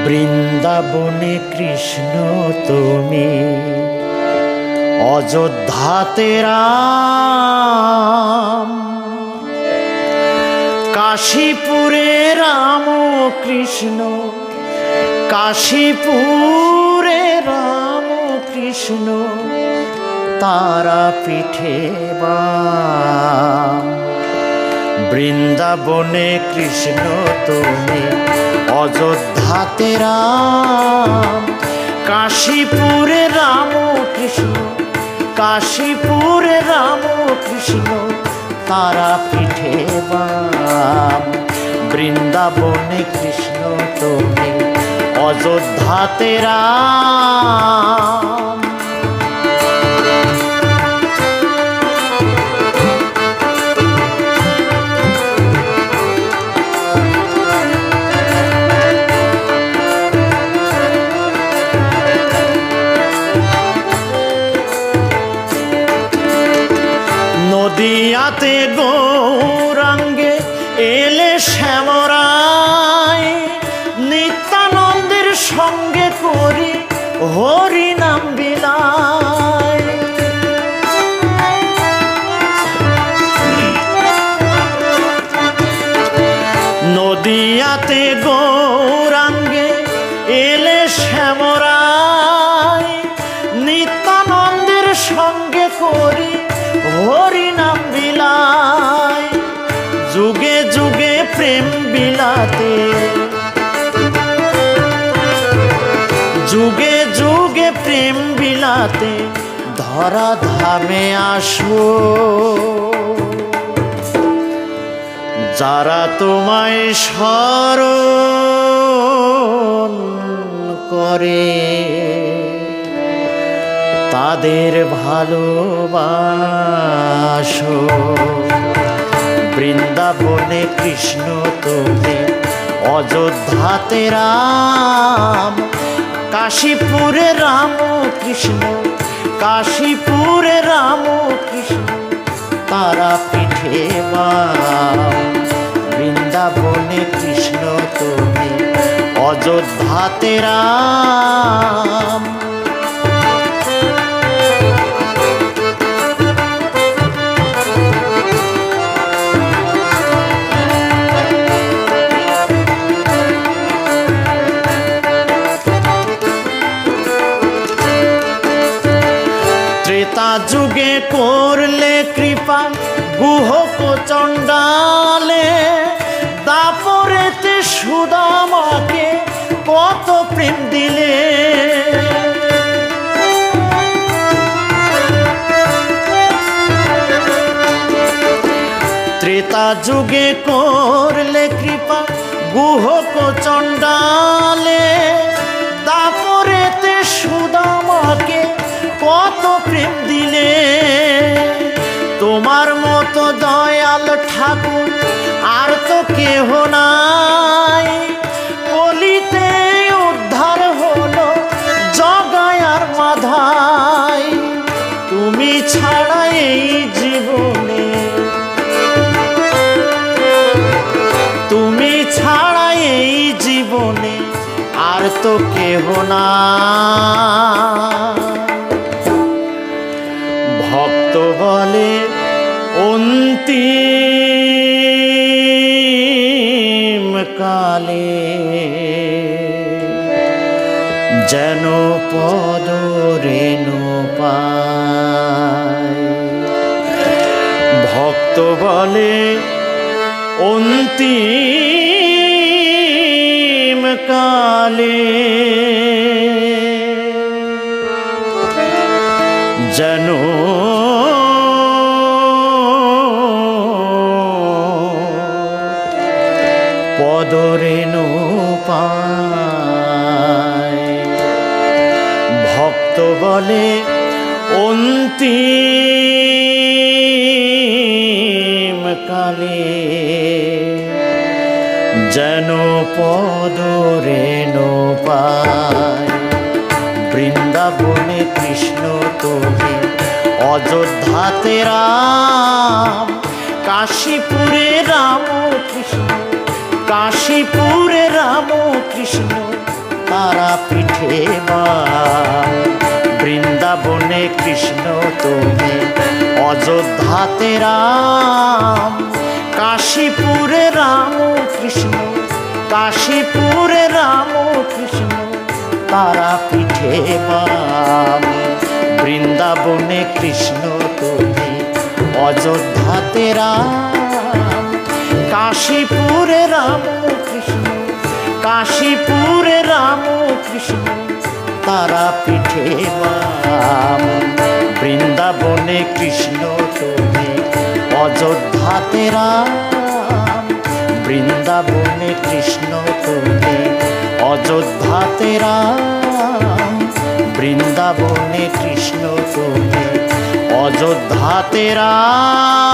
বৃন্দাবনে কৃষ্ণ তুমি, অযোধ্যাতে রাম, কাশীপুরে রাম কৃষ্ণ, কাশীপুরে রাম কৃষ্ণ, তারাপীঠে বাম। বৃন্দাবনে কৃষ্ণ তুমি, অযোধ্যাতে রাম, কাশীপুরে রাম কৃষ্ণ, কাশীপুরে রাম কৃষ্ণ, তারাপীঠে বাম। বৃন্দাবনে কৃষ্ণ তুমি, অযোধ্যাতে রাম। নদিয়াতে গৌরাঙ্গে এলে শ্যামরায়, নিত্যানন্দের সঙ্গে করি হরি নাম বিলায়। নদিয়াতে গৌরাঙ্গে এলে শ্যামরায়, নিত্যানন্দের সঙ্গে করি হরি নাম বিলায়। যুগে যুগে প্রেম বিলাতে, যুগে যুগে প্রেম বিলাতে, ধরা ধামে আসো। যারা তোমায় স্মরণ করে, তাদের ভালোবাসো। বৃন্দাবনে কৃষ্ণ তুমি, অযোধ্যাতে রাম, কাশীপুরে রাম কৃষ্ণ, কাশীপুরে রাম কৃষ্ণ, তারাপীঠে বাম। বৃন্দাবনে কৃষ্ণ তুমি, অযোধ্যাতে রাম। ত্রেতা যুগে করলে কৃপা গুহক চণ্ডালে, দাপরেতে সুদামাকে কত প্রেম দিলে। ত্রেতা যুগে করলে কৃপা গুহক চণ্ডালে, দাপরেতে সুদামাকে কত প্রেম দিলে। তোমার মতো দয়াল ঠাকুর আর তো কেহ নাই, কলিতে উদ্ধার হলো জগায় আর মাধায়। তুমি ছাড়া এই জীবনে, তুমি ছাড়া এই জীবনে আর তো কেহ না। ভক্ত বলে অন্তিম কালে, যেন পদ রেণু পায়। ভক্ত বলে অন্তিম কালে, যেন পদ রেণু পায়। ভক্ত বলে অন্তিম কালে, যেন পদ রেণু পায়। বৃন্দাবনে কৃষ্ণ তুমি, অযোধ্যাতে রাম, কাশীপুরে রাম কৃষ্ণ, কাশীপুরে রাম কৃষ্ণ, তারা পিঠে বাম। বৃন্দাবনে কৃষ্ণ তুমি, অযোধ্যাতে রাম, কাশীপুরে রাম কৃষ্ণ, কাশীপুরে রাম কৃষ্ণ, তারা পিঠে বাম। বৃন্দাবনে কৃষ্ণ তুমি, অযোধ্যাতে রাম, কাশীপুরে রাম কৃষ্ণ, কাশীপুরে রাম কৃষ্ণ, তারা পিঠে বাম। বৃন্দাবনে কৃষ্ণ তুমি, অযোধ্যাতে রাম, বৃন্দাবনে কৃষ্ণ তুমি, অযোধ্যাতে রাম, বৃন্দাবনে কৃষ্ণ তুমি, অযোধ্যাতে রাম।